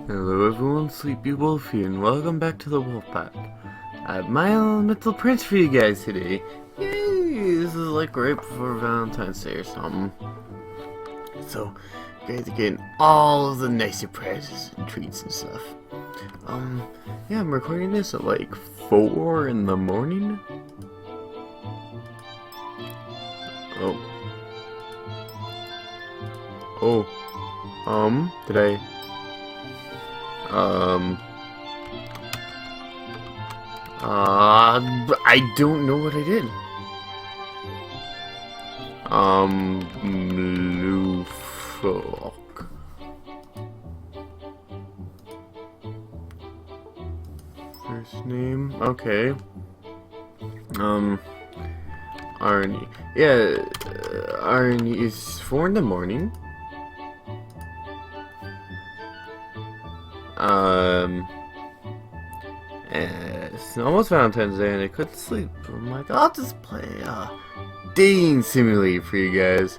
Hello everyone, Sleepy Wolf here, and welcome back to the Wolf Pack. I have my elemental prince for you guys today. Yay! This is like right before Valentine's Day or something. So, you guys are getting all of the nice surprises and treats and stuff. Yeah, I'm recording this at like 4 in the morning. Did I don't know what I did. Blue folk. First name, okay. Arnie. Yeah, Arnie is 4 in the morning. It's almost Valentine's Day and I couldn't sleep. I'm like, I'll just play a dating simulator for you guys.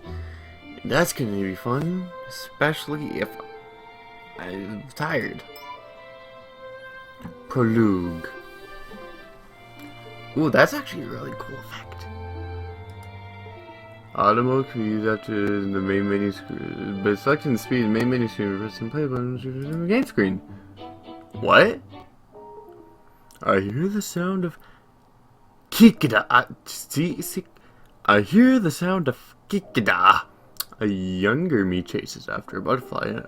That's gonna be fun, especially if I'm tired. Prologue. Ooh, that's actually a really cool effect. Auto mode can be used after the main menu screen, but selecting the speed in the main menu screen reverses and play button on the game screen. What? I hear the sound of Kikida. I hear the sound of Kikida. A younger me chases after a butterfly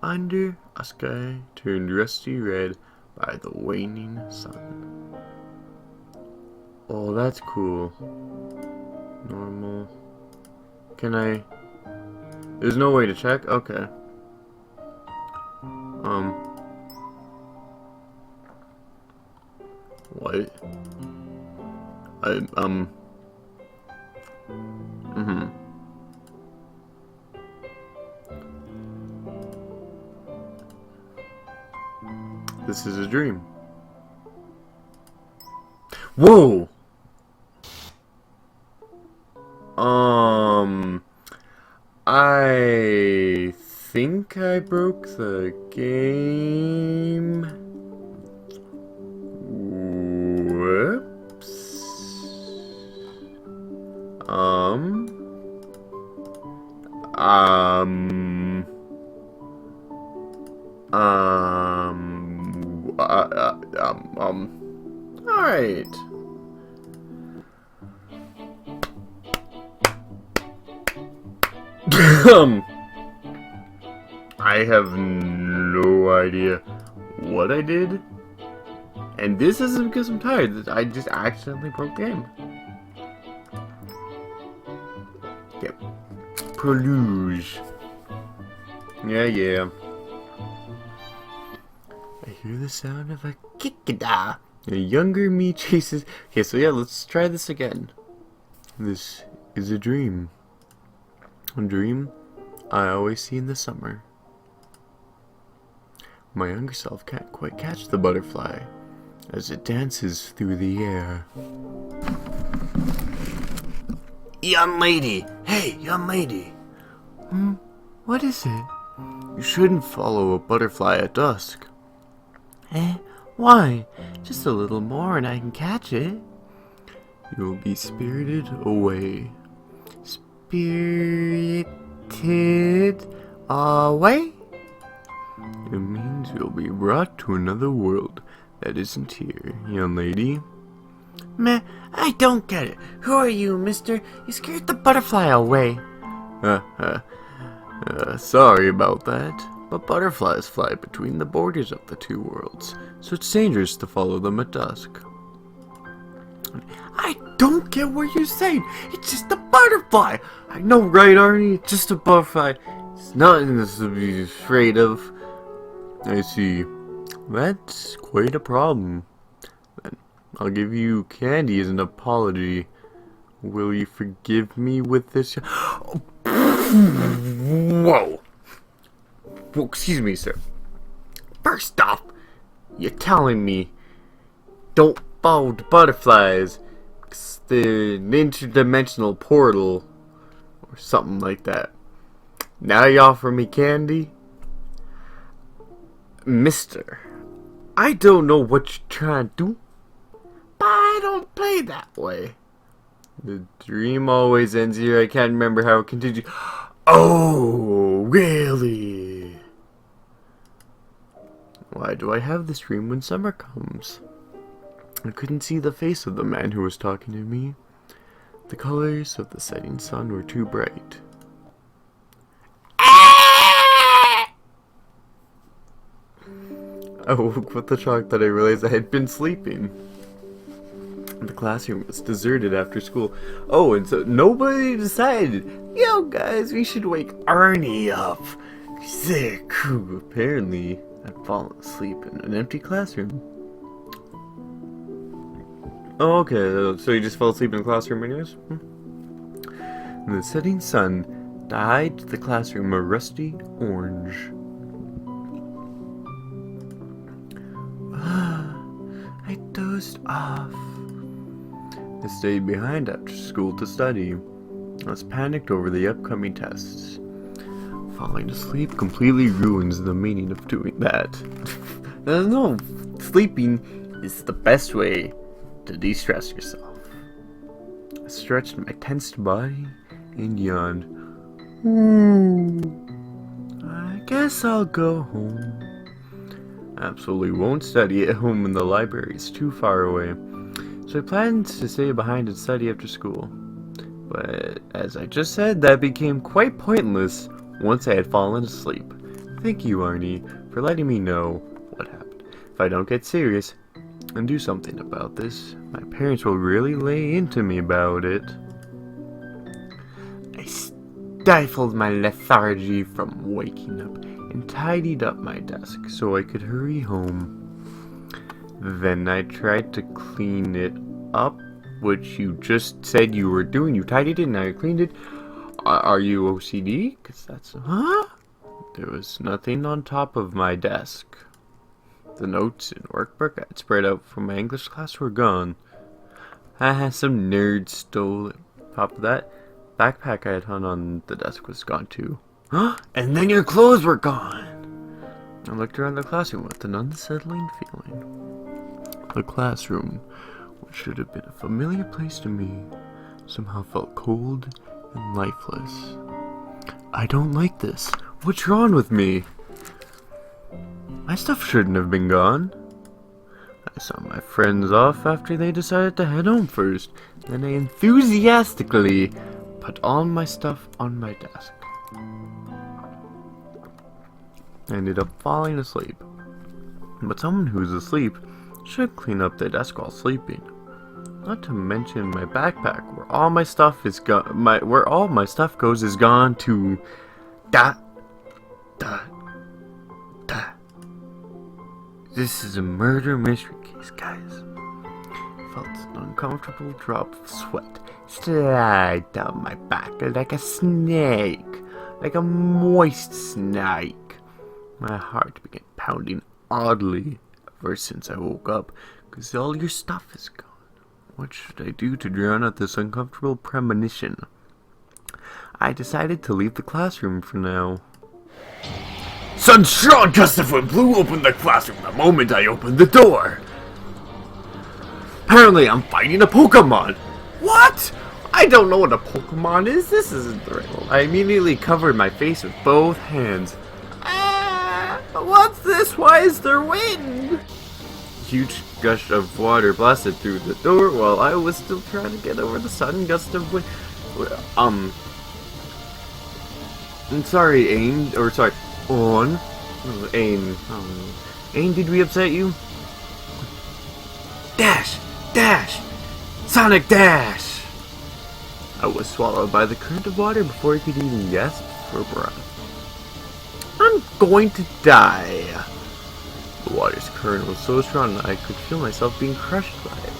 under a sky turned rusty red by the waning sun. Oh, that's cool. Normal. Can I? There's no way to check? Okay. What? This is a dream. Whoa! I think I broke the game. Whoops. Alright. I have no idea what I did. And this isn't because I'm tired. I just accidentally broke the game. Yep. Prologue. Yeah. I hear the sound of a kikida. A younger me chases. Okay, so yeah, let's try this again. This is a dream. A dream I always see in the summer. My younger self can't quite catch the butterfly as it dances through the air. Young lady! Hey, young lady! What is it? You shouldn't follow a butterfly at dusk. Why? Just a little more and I can catch it. You'll be spirited away. Spirited away? It means you'll be brought to another world that isn't here, young lady. Meh, I don't get it. Who are you, mister? You scared the butterfly away. Sorry about that. But butterflies fly between the borders of the two worlds, so it's dangerous to follow them at dusk. I don't get what you're saying. It's just a butterfly. I know, right, Arnie? It's just a butterfly. It's nothing to be afraid of. I see. That's quite a problem. Then I'll give you candy as an apology. Will you forgive me with this? Whoa! Well, excuse me, sir. First off, you're telling me don't follow the butterflies because they're an interdimensional portal or something like that. Now you offer me candy? Mister, I don't know what you're trying to do, but I don't play that way. The dream always ends here. I can't remember how it continued. Oh, really? Why do I have this dream when summer comes? I couldn't see the face of the man who was talking to me. The colors of the setting sun were too bright. I woke with the shock that I realized I had been sleeping. The classroom was deserted after school. Oh, and so nobody decided, yo guys, we should wake Arnie up. Apparently, I'd fallen asleep in an empty classroom. Oh, okay, so you just fell asleep in the classroom anyways? The setting sun dyed the classroom a rusty orange. I dozed off. I stayed behind after school to study. I was panicked over the upcoming tests. Falling asleep completely ruins the meaning of doing that. No, sleeping is the best way to de-stress yourself. I stretched my tensed body and yawned. I guess I'll go home. I absolutely won't study at home when the library is too far away. So I planned to stay behind and study after school. But as I just said, that became quite pointless once I had fallen asleep. Thank you, Arnie, for letting me know what happened. If I don't get serious and do something about this, my parents will really lay into me about it. I stifled my lethargy from waking up and tidied up my desk so I could hurry home. Then I tried to clean it up, which you just said you were doing. You tidied it and now you cleaned it. Are you OCD? Cause that's... Huh? There was nothing on top of my desk. The notes and workbook I had spread out from my English class were gone. Some nerd stole it. Top of that, backpack I had hung on the desk was gone too. And then your clothes were gone! I looked around the classroom with an unsettling feeling. The classroom, which should have been a familiar place to me, somehow felt cold and lifeless. I don't like this. What's wrong with me? My stuff shouldn't have been gone. I saw my friends off after they decided to head home first. Then I enthusiastically put all my stuff on my desk. I ended up falling asleep. But someone who's asleep should clean up their desk while sleeping. Not to mention my backpack, where all my stuff is where all my stuff goes is gone to. This is a murder mystery case, guys. I felt an uncomfortable drop of sweat slide down my back like a snake, like a moist snake. My heart began pounding oddly ever since I woke up, because all your stuff is gone. What should I do to drown out this uncomfortable premonition? I decided to leave the classroom for now. Some strong gust of wind blew open the classroom the moment I opened the door. Apparently I'm fighting a Pokemon. What? I don't know what a Pokemon is. This isn't the right one. I immediately covered my face with both hands. What's this? Why is there wind? Huge gush of water blasted through the door while I was still trying to get over the sudden gust of wind. I'm sorry, Ain, or sorry, On. Oh, Ain. Ain, did we upset you? Dash! Dash! Sonic Dash! I was swallowed by the current of water before I could even gasp for breath. I'm going to die. The water's current was so strong that I could feel myself being crushed by it.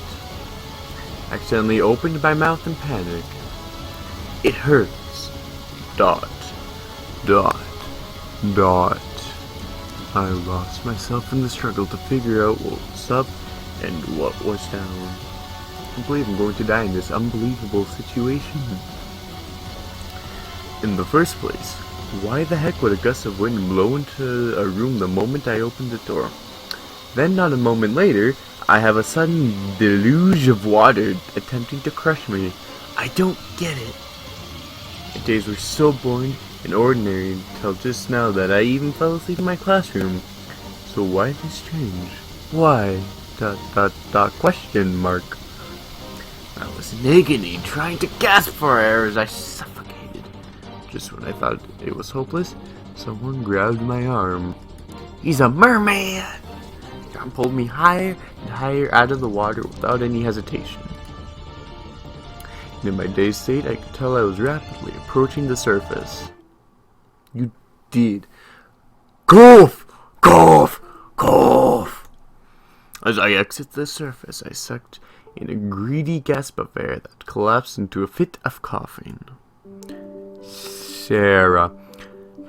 I accidentally opened my mouth in panic. It hurts. Dot. Dot. Dot. I lost myself in the struggle to figure out what was up and what was down. I can't believe I'm going to die in this unbelievable situation. In the first place, Why the heck would a gust of wind blow into a room the moment I opened the door? Then, not a moment later, I have a sudden deluge of water attempting to crush me. I don't get it. The days were so boring and ordinary until just now that I even fell asleep in my classroom. So why this change? Why? ... question mark. I was in agony, trying to gasp for air as I suffocated. Just when I thought it was hopeless, someone grabbed my arm. He's a merman! John pulled me higher and higher out of the water without any hesitation. And in my dazed state, I could tell I was rapidly approaching the surface. You did. Cough! Cough! Cough! As I exit the surface, I sucked in a greedy gasp of air that collapsed into a fit of coughing. Sarah,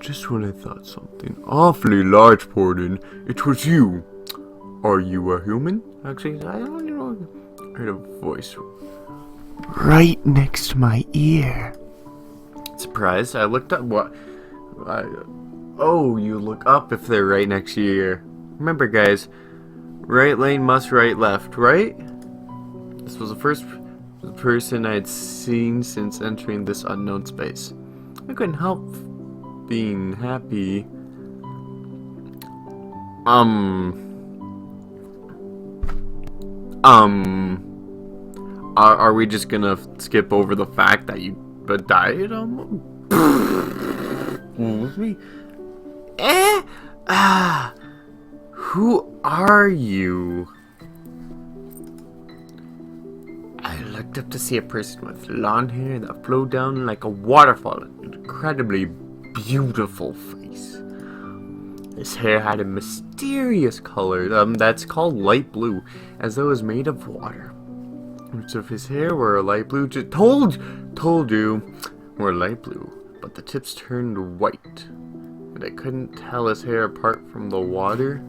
just when I thought something awfully large poured in, it was you. Are you a human? Actually, I don't know. I heard a voice right next to my ear. Surprised, I looked up. Oh, you look up if they're right next to your ear. Remember, guys, right lane must right left, right? This was the first person I had seen since entering this unknown space. I couldn't help being happy. Are we just gonna skip over the fact that you died? What was me? Who are you? I looked up to see a person with long hair that flowed down like a waterfall, an incredibly beautiful face. His hair had a mysterious color that's called light blue, as though it was made of water. Roots of his hair were light blue, just told you, were light blue, but the tips turned white, and I couldn't tell his hair apart from the water.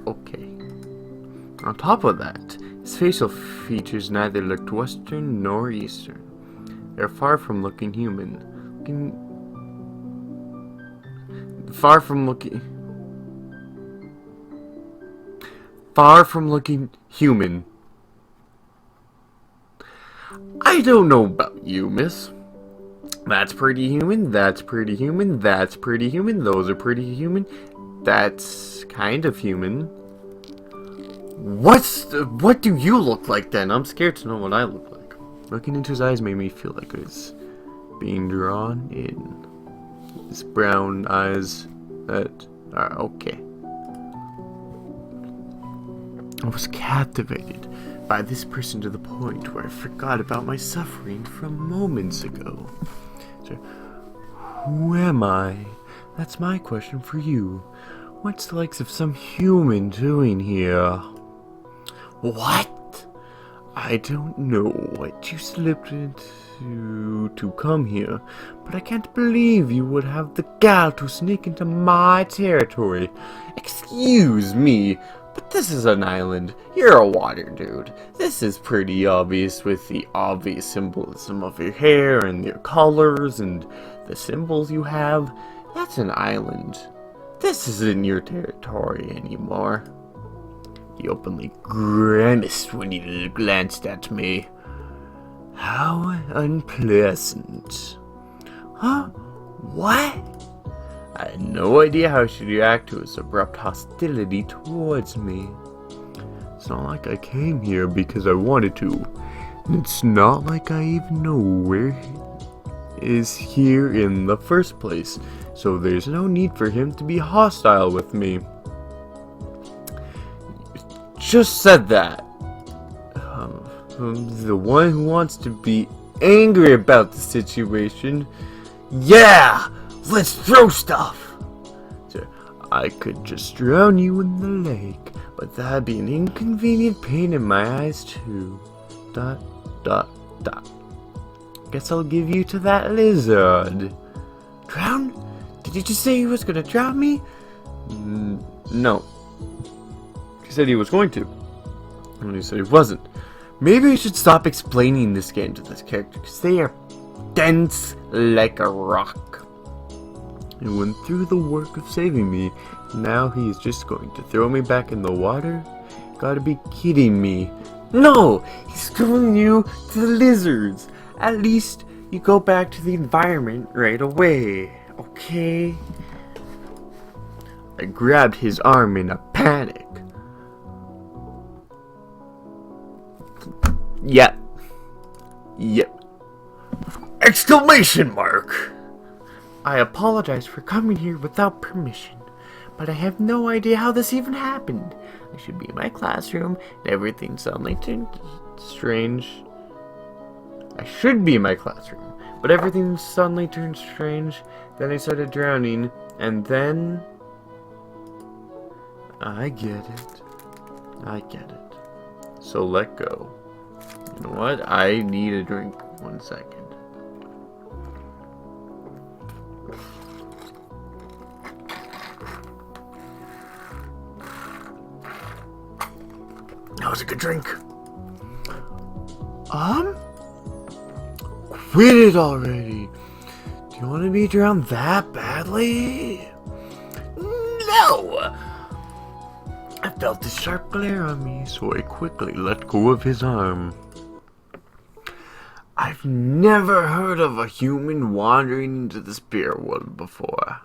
Okay. On top of that, his facial features neither looked Western nor Eastern. They're far from looking human. Far from looking human. I don't know about you, miss. That's pretty human, that's pretty human, that's pretty human, those are pretty human, that's kind of human. What do you look like then? I'm scared to know what I look like. Looking into his eyes made me feel like I was being drawn in. His brown eyes that are okay. I was captivated by this person to the point where I forgot about my suffering from moments ago. So, who am I? That's my question for you. What's the likes of some human doing here? What? I don't know what you slipped into to come here, but I can't believe you would have the gall to sneak into my territory. Excuse me, but this is an island. You're a water dude. This is pretty obvious with the obvious symbolism of your hair and your colors and the symbols you have. That's an island. This isn't your territory anymore. He openly grimaced when he glanced at me. How unpleasant. Huh? What? I had no idea how I should react to his abrupt hostility towards me. It's not like I came here because I wanted to. And it's not like I even know where he is here in the first place. So there's no need for him to be hostile with me. Just said that. The one who wants to be angry about the situation. Yeah! Let's throw stuff! So I could just drown you in the lake, but that'd be an inconvenient pain in my eyes too. ... Guess I'll give you to that lizard. Drown? Did you just say he was gonna drown me? No. He said he was going to. And he said he wasn't. Maybe I should stop explaining this game to this character, because they are dense like a rock. And went through the work of saving me. Now he is just going to throw me back in the water? Gotta be kidding me. No! He's throwing you to the lizards. At least you go back to the environment right away. Okay? I grabbed his arm in a panic. Yep. Exclamation mark! I apologize for coming here without permission, but I have no idea how this even happened. I should be in my classroom, and everything suddenly turned strange. I should be in my classroom, but everything suddenly turned strange. Then I started drowning, and then... I get it. So let go. You know what? I need a drink. 1 second. That was a good drink. Quit it already. Do you want to be drowned that badly? No! I felt a sharp glare on me, so I quickly let go of his arm. I've never heard of a human wandering into the spirit world before.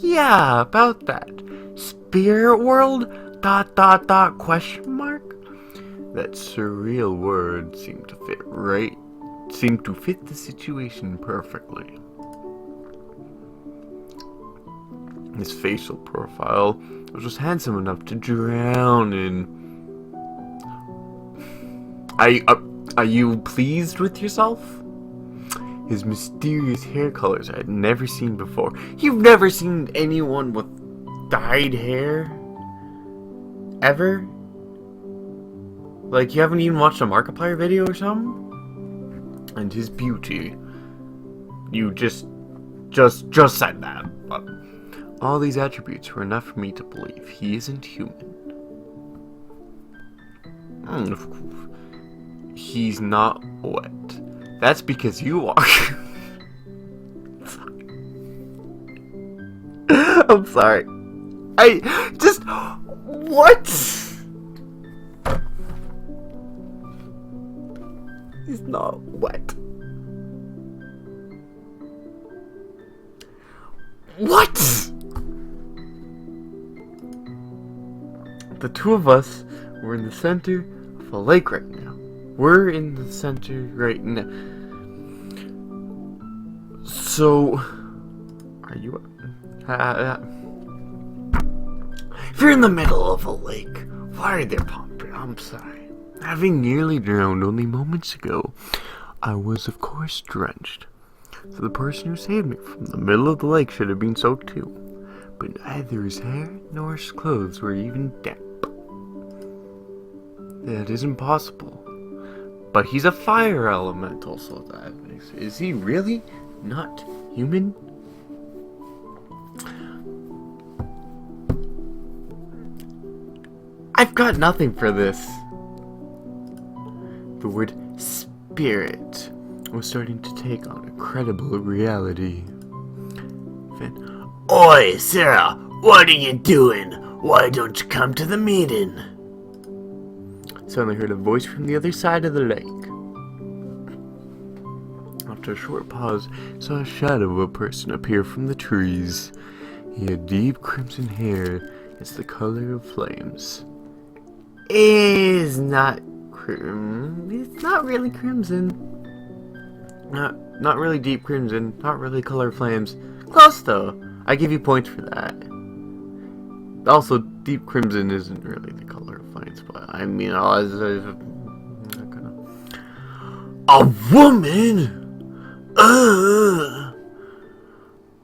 Yeah, about that. Spirit world? ... question mark? That surreal word seemed to fit the situation perfectly. His facial profile was just handsome enough to drown in. Are you pleased with yourself? His mysterious hair colors I had never seen before. You've never seen anyone with dyed hair? Ever? Like, you haven't even watched a Markiplier video or something? And his beauty. You just said that. But all these attributes were enough for me to believe he isn't human. He's not wet. That's because you are. I'm sorry. What? He's not wet. What? The two of us were in the center of a lake right now. We're in the center right now. So, are you... if you're in the middle of a lake, why are there palm trees? I'm sorry. Having nearly drowned only moments ago, I was of course drenched. So the person who saved me from the middle of the lake should have been soaked too. But neither his hair nor his clothes were even damp. That isn't possible. But he's a fire elemental, so that makes... Is he really not human? I've got nothing for this. The word spirit was starting to take on a credible reality. Then, Oi, Sarah, what are you doing? Why don't you come to the meeting? Suddenly heard a voice from the other side of the lake. After a short pause, saw a shadow of a person appear from the trees. He had deep crimson hair. It's the color of flames. It's not really crimson. Not really deep crimson. Not really color of flames. Close though. I give you points for that. Also, deep crimson isn't really the color of flames, but I mean, a woman.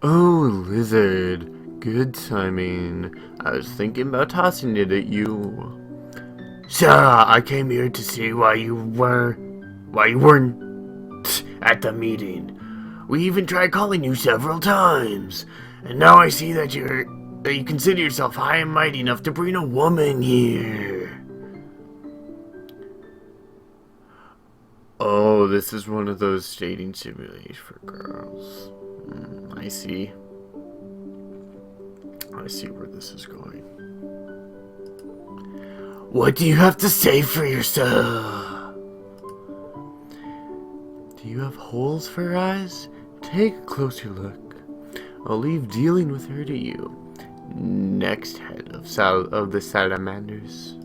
Oh, lizard. Good timing. I was thinking about tossing it at you. Sarah, I came here to see why you weren't at the meeting. We even tried calling you several times, and now I see that you consider yourself high and mighty enough to bring a woman here. Oh, this is one of those dating simulators for girls. I see. I see where this is going. What do you have to say for yourself? Do you have holes for your eyes? Take a closer look. I'll leave dealing with her to you. Next head of the salamanders.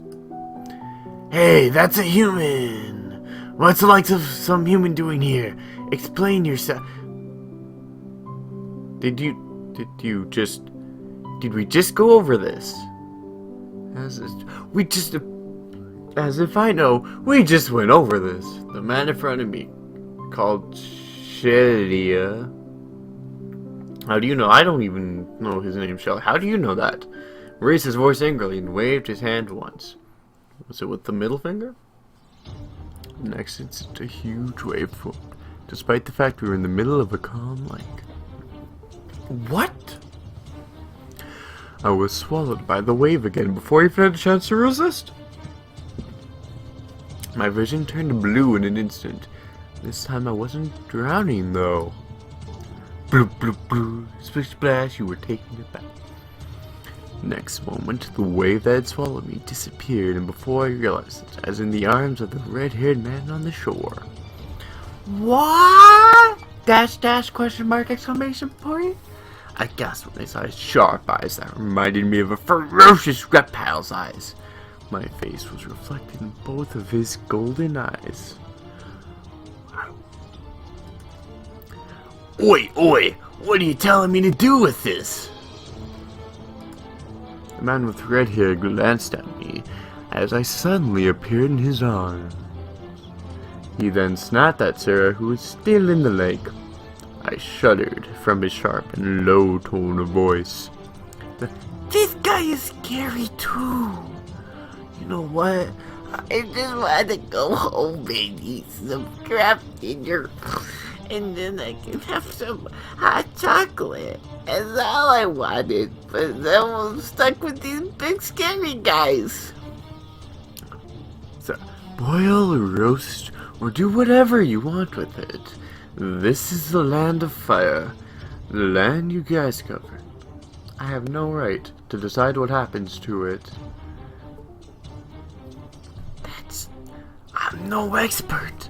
Hey, that's a human! What's the likes of some human doing here? Explain yourself. Did we just go over this? As if I know, we just went over this. The man in front of me, called Shelia. How do you know? I don't even know his name, Shelley. How do you know that? Raised his voice angrily and waved his hand once. Was it with the middle finger? Next instant, a huge wave formed, despite the fact we were in the middle of a calm lake. What? I was swallowed by the wave again before I even had a chance to resist. My vision turned blue in an instant. This time I wasn't drowning, though. Bloop, bloop, bloop. Splish, splash, you were taking it back. Next moment, the wave that had swallowed me disappeared, and before I realized it, I was in the arms of the red-haired man on the shore. What? Dash, dash, question mark, exclamation point? I gasped when I saw his sharp eyes that reminded me of a ferocious reptile's eyes. My face was reflected in both of his golden eyes. Oi, oi! What are you telling me to do with this? The man with red hair glanced at me as I suddenly appeared in his arms. He then snapped at Sarah, who was still in the lake. I shuddered from his sharp and low tone of voice. This guy is scary too. You know what? I just want to go home and eat some crap dinner. And then I can have some hot chocolate. That's all I wanted. But then I'm stuck with these big scary guys. So, boil or roast or do whatever you want with it. This is the land of fire. The land you guys covered. I have no right to decide what happens to it. I'm no expert.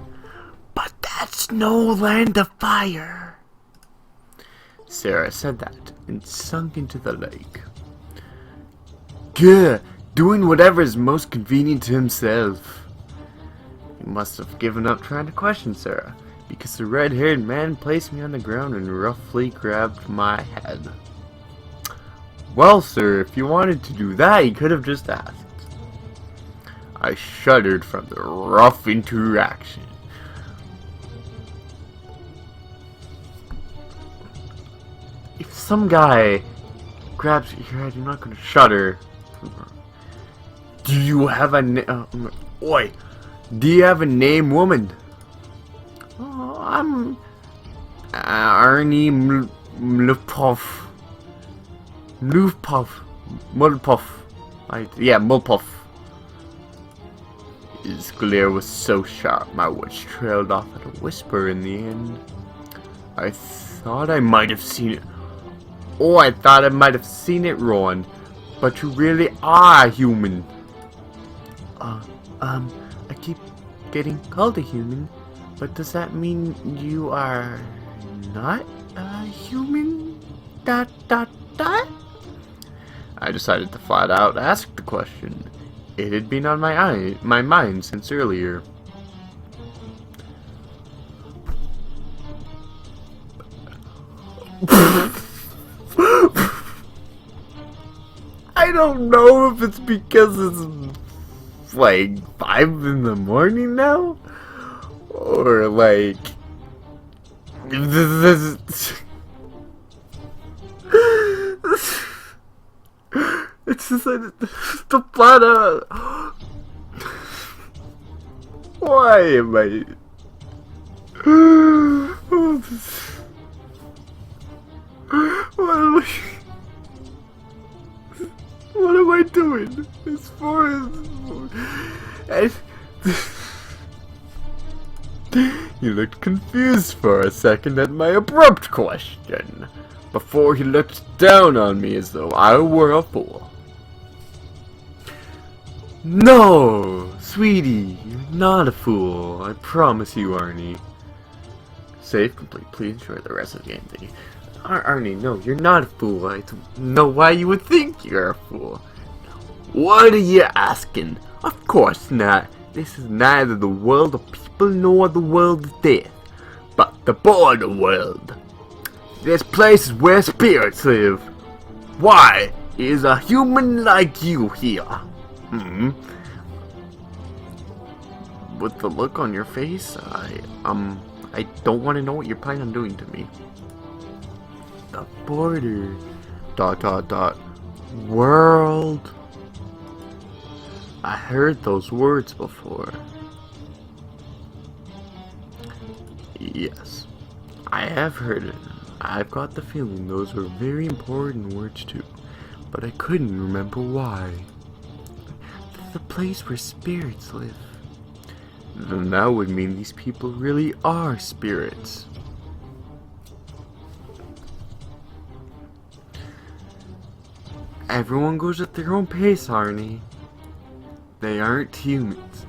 But that's no land of fire. Sarah said that and sunk into the lake. Gah, doing whatever is most convenient to himself. He must have given up trying to question Sarah, because the red-haired man placed me on the ground and roughly grabbed my head. Well, sir, if you wanted to do that, you could have just asked. I shuddered from the rough interaction. If some guy grabs your head, you're not going to shudder. Do you have a name? Oi! Do you have a name, woman? Oh, I'm Arnie Mlupov. Mulpuff. Yeah, Mulpuff. His glare was so sharp, my words trailed off at a whisper in the end. I thought I might have seen it. Oh, I thought I might have seen it, Ron. But you really are human. I keep getting called a human, but does that mean you are not a human? Dot. I decided to flat out ask the question. It had been on my mind since earlier. I don't know if it's because it's like 5 in the morning now, or like it's just the flat out. Why am I? What am I doing? As far as He looked confused for a second at my abrupt question, before he looked down on me as though I were a fool. No, sweetie, you're not a fool. I promise you, Arnie. Save complete. Please enjoy the rest of the game. Thingy. Arnie, no, you're not a fool. I don't know why you would think you're a fool. What are you asking? Of course not. This is neither the world of people nor the world of death, but the border world. This place is where spirits live. Why is a human like you here? With the look on your face, I don't want to know what you're planning on doing to me. The border, ... world. I heard those words before. Yes, I have heard it. I've got the feeling those were very important words too, but I couldn't remember why. The place where spirits live. Then that would mean these people really are spirits. Everyone goes at their own pace, Arnie. They aren't humans.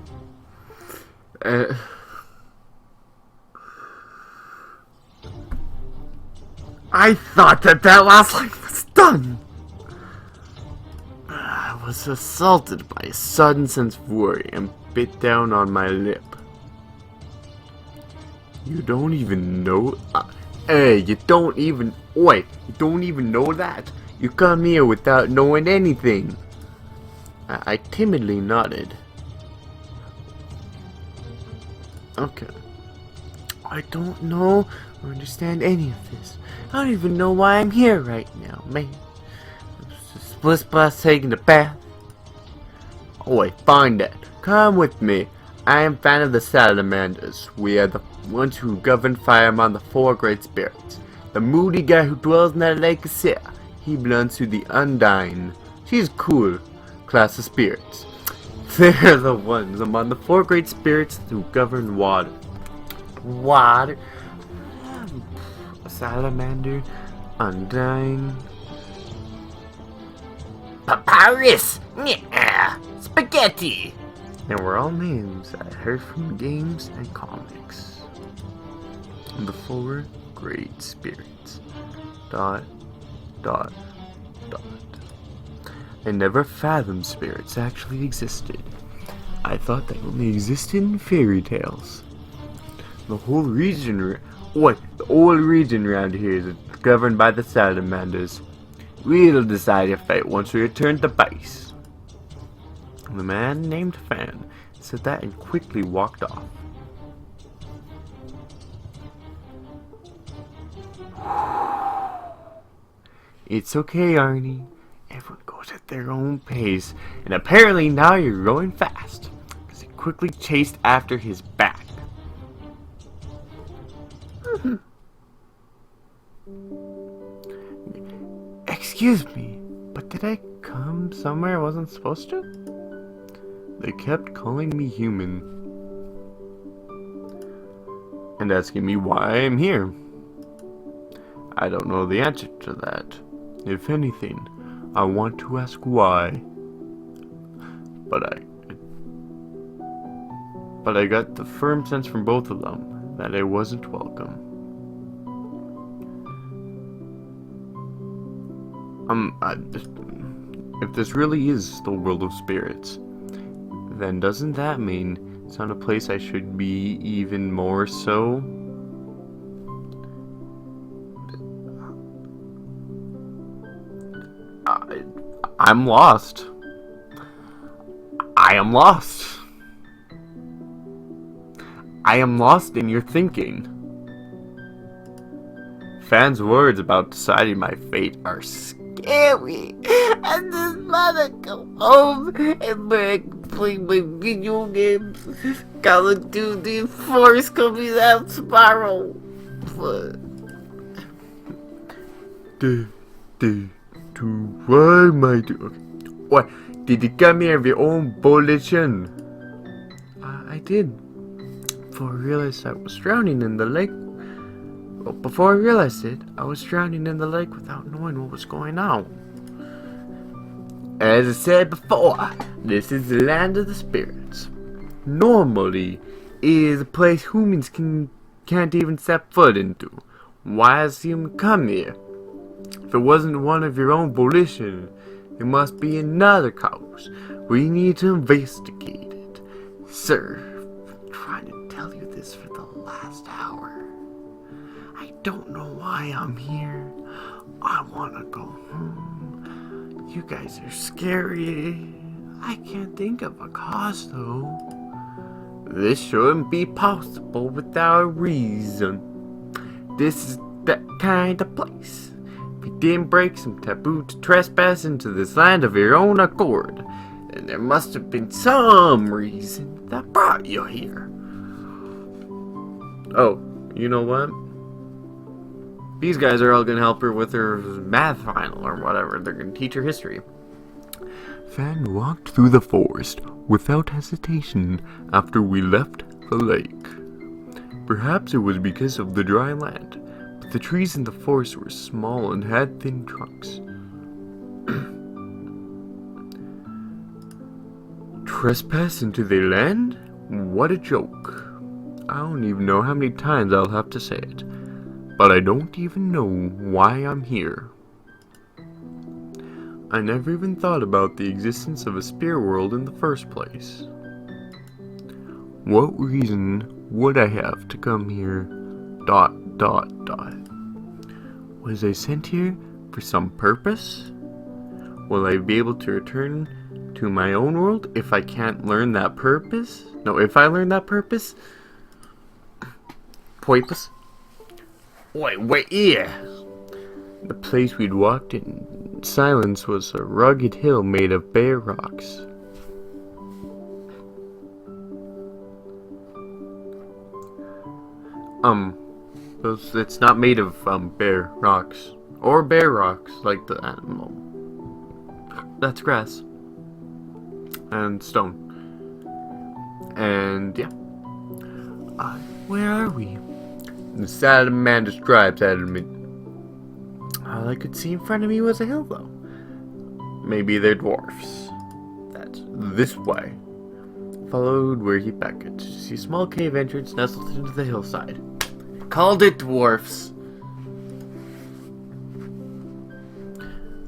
I thought that last line was done. I was assaulted by a sudden sense of worry and bit down on my lip. You don't even know... you don't even know that? You come here without knowing anything. I timidly nodded. Okay. I don't know or understand any of this. I don't even know why I'm here right now, man. Split taking a bath. Oh wait, find that. Come with me. I am fan of the salamanders. We are the ones who govern fire among the four great spirits. The moody guy who dwells in that lake is here. He belongs to the Undying. She's cool class of spirits. They're the ones among the four great spirits who govern water. Water? Salamander, Undying. Papyrus! Yeah, spaghetti! They were all names I heard from games and comics. The four great spirits. ... I never fathomed spirits actually existed. I thought they only existed in fairy tales. The whole region, the whole region around here is governed by the salamanders. We'll decide your fate once we return to base. The man named Fan said that and quickly walked off. It's okay, Arnie. Everyone goes at their own pace, and apparently now you're going fast, because he quickly chased after his back. Excuse me, but did I come somewhere I wasn't supposed to? They kept calling me human, and asking me why I'm here. I don't know the answer to that. If anything, I want to ask why. But I got the firm sense from both of them that I wasn't welcome. If this really is the world of spirits, then doesn't that mean it's not a place I should be even more so? I'm lost. I am lost. I am lost in your thinking. Fan's words about deciding my fate are scary. And this mother come home and play my video games. Call of Duty 4 is coming out tomorrow. Why am I doing? What? Did you come here of your own volition? I did. before I realized I was drowning in the lake. Well, before I realized it, I was drowning in the lake without knowing what was going on. As I said before, this is the land of the spirits. Normally, it is a place humans can't even step foot into. Why has human come here? If it wasn't one of your own volition, it must be another cause. We need to investigate it. Sir, I've been trying to tell you this for the last hour. I don't know why I'm here. I want to go home. You guys are scary. I can't think of a cause though. This shouldn't be possible without a reason. This is that kind of place. If you didn't break some taboo to trespass into this land of your own accord, then there must have been some reason that brought you here. Oh, you know what? These guys are all gonna help her with her math final or whatever. They're gonna teach her history. Fan walked through the forest without hesitation after we left the lake. Perhaps it was because of the dry land, but the trees in the forest were small and had thin trunks. Trespass into their land? What a joke. I don't even know how many times I'll have to say it, but I don't even know why I'm here. I never even thought about the existence of a spirit world in the first place. What reason would I have to come here? ... Was I sent here for some purpose? Will I be able to return to my own world if I can't learn that purpose? No, if I learn that purpose? Poipus? Wait, yeah. The place we'd walked in silence was a rugged hill made of bare rocks. It's not made of bare rocks or bare rocks like the animal. That's grass and stone. And yeah, where are we? The salamander tribes added me. All I could see in front of me was a hill, though. Maybe they're dwarfs. That's this way. Followed where he beckoned to see a small cave entrance nestled into the hillside. Called it dwarfs.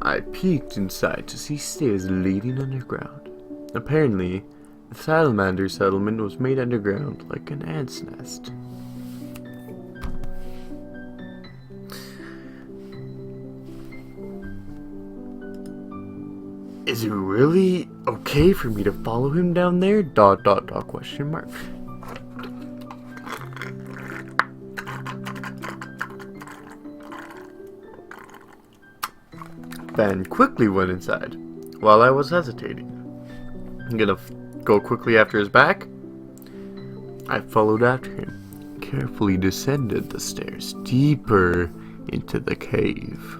I peeked inside to see stairs leading underground. Apparently, the salamander settlement was made underground like an ant's nest. Is it really okay for me to follow him down there? ... question mark. Van quickly went inside while I was hesitating. I'm gonna go quickly after his back. I followed after him, carefully descended the stairs deeper into the cave.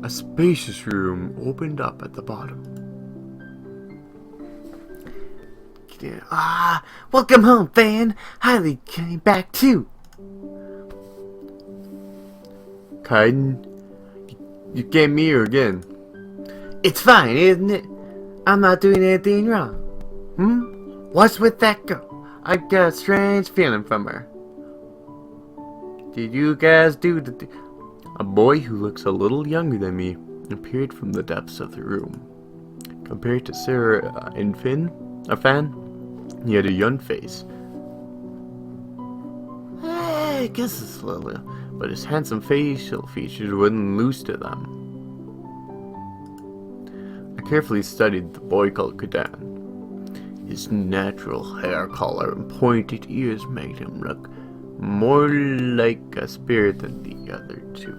A spacious room opened up at the bottom. Welcome home, Van. Highly came back too. Kaiden, you came here again. It's fine, isn't it? I'm not doing anything wrong. What's with that girl? I got a strange feeling from her. Did you guys do the... A boy who looks a little younger than me appeared from the depths of the room. Compared to Sarah and Fan, he had a young face. I guess it's a little, but his handsome facial features wouldn't lose to them. I carefully studied the boy called Kadan. His natural hair color and pointed ears made him look more like a spirit than the other two.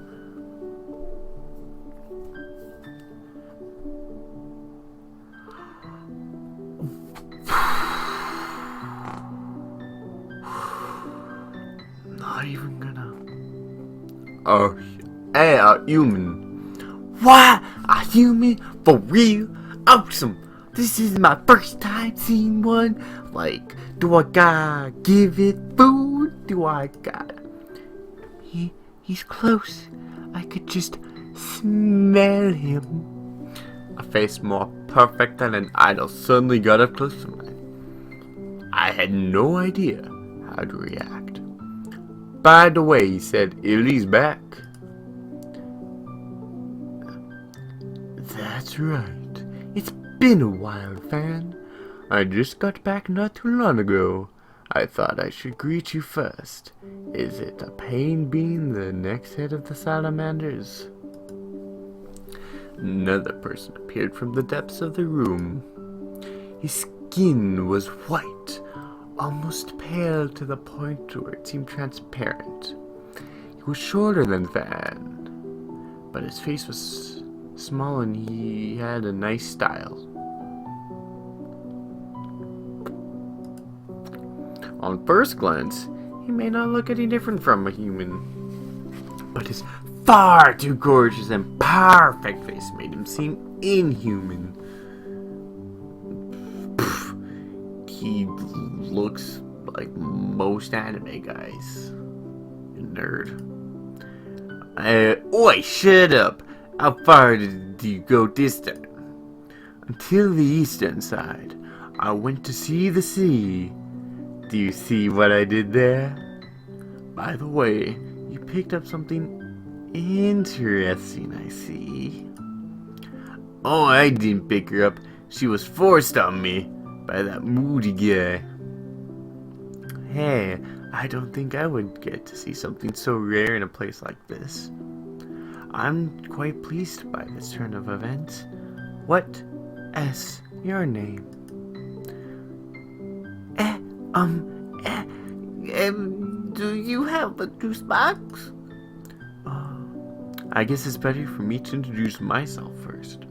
Not even gonna... a human. What? A human? For real? Awesome! This is my first time seeing one. Like, do I gotta give it food? Do I gotta... He's close. I could just smell him. A face more perfect than an idol suddenly got up close to mine. I had no idea how to react. By the way, he said, Illy's back. That's right. It's been a while, fan. I just got back not too long ago. I thought I should greet you first. Is it a pain being the next head of the salamanders? Another person appeared from the depths of the room. His skin was white, almost pale to the point where it seemed transparent. He was shorter than Van, but his face was small and he had a nice style. On first glance, he may not look any different from a human, but his far too gorgeous and perfect face made him seem inhuman. He looks like most anime guys. Nerd. Oi, shut up! How far did you go this time? Until the eastern side. I went to see the sea. Do you see what I did there? By the way, you picked up something interesting, I see. Oh, I didn't pick her up. She was forced on me by that moody guy. Hey, I don't think I would get to see something so rare in a place like this. I'm quite pleased by this turn of events. What is your name? Do you have a juice box? I guess it's better for me to introduce myself first.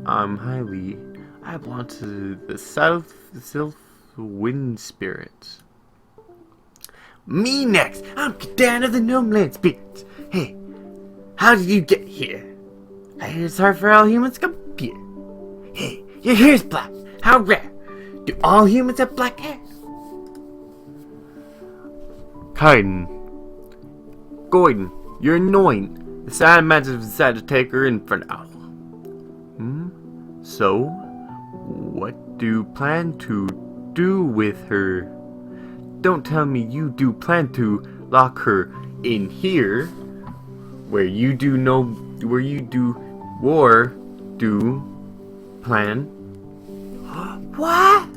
I'm Hailey. I belong to the South Wind Spirits. Me next! I'm Kadan of the Gnomeland Spirits. Hey, how did you get here? I hear it's hard for all humans to come here. Hey, your hair's black. How rare. Do all humans have black hair? Kaiden. Gordon, you're annoying. The salamanders have decided to take her in for now. So, what do you plan to do with her? Don't tell me you do plan to lock her in here, where you do plan. What?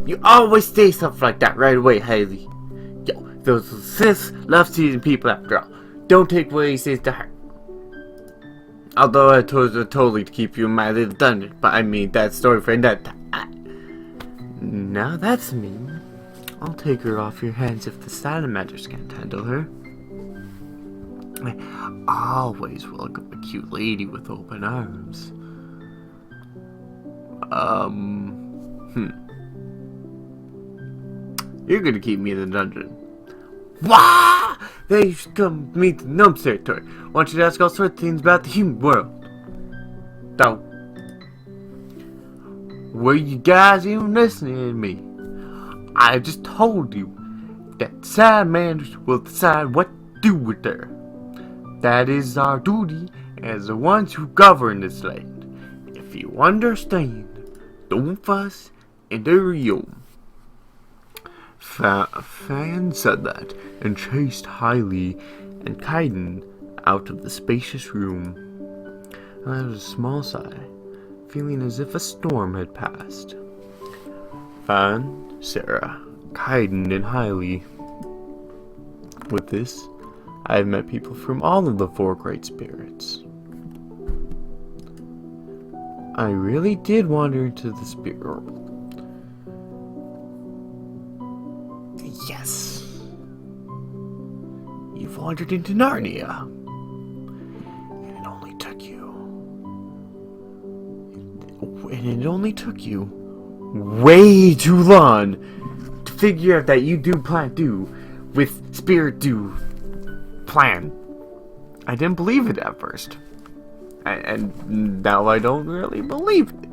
You always say stuff like that right away, Hailey. Yo, those sis love seeing people after all. Don't take what he says to heart. Although I told her totally to keep you in my little dungeon, but I mean that story for another time. Now that's mean. I'll take her off your hands if the salamanders can't handle her. I always welcome a cute lady with open arms. You're gonna keep me in the dungeon. Wah! They should come meet the gnome territory. I want you to ask all sorts of things about the human world. Don't. Were you guys even listening to me? I just told you that salamanders will decide what to do with her. That is our duty as the ones who govern this land. If you understand, don't fuss in the room. Fan said that and chased Hailey and Kaiden out of the spacious room. I had a small sigh, feeling as if a storm had passed. Fan, Sarah, Kaiden, and Hailey. With this, I have met people from all of the four great spirits. I really did wander into the spirit world. Yes. You've wandered into Narnia. And it only took you. Way too long to figure out that you do plan to with spirit do plan. I didn't believe it at first. And now I don't really believe it.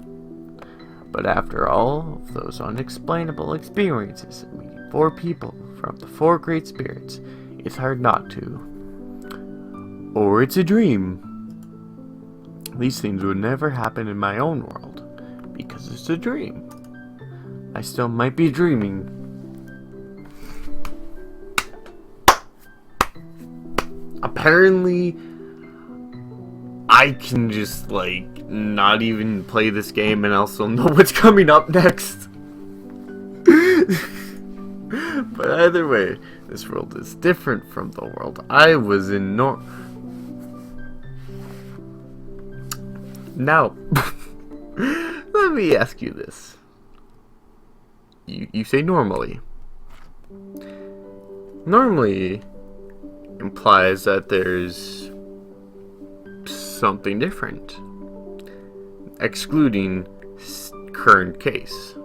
But after all of those unexplainable experiences of meeting 4 people from the 4 great spirits, it's hard not to. Or it's a dream. These things would never happen in my own world, because it's a dream. I still might be dreaming. Apparently, I can just, not even play this game and also know what's coming up next. But either way, this world is different from the world I was in Now, let me ask you this. You say normally. Normally implies that there's something different, excluding current case.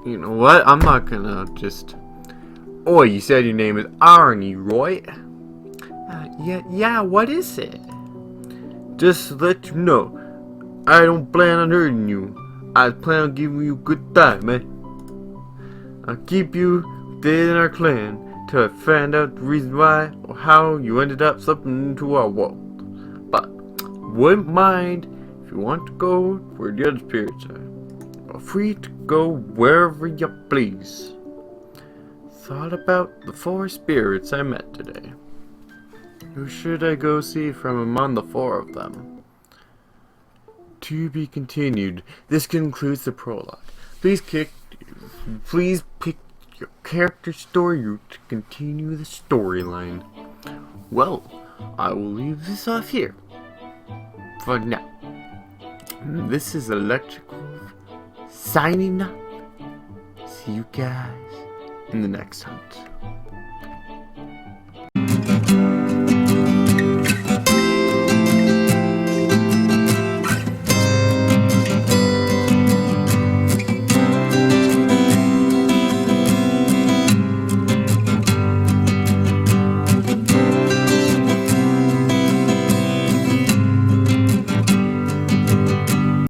You know what? I'm not gonna just... Oh, you said your name is Arnie, right? Yeah, what is it? Just to let you know, I don't plan on hurting you. I plan on giving you a good time, man. I'll keep you dead in our clan till I find out the reason why or how you ended up slipping into our world. But wouldn't mind if you want to go where the other spirits are. Feel free to go wherever you please. Thought about the 4 spirits I met today. Who should I go see from among the 4 of them? To be continued. This concludes the prologue. Please pick your character story route to continue the storyline. Well, I will leave this off here for now. This is Electrical signing up. See you guys in the next hunt.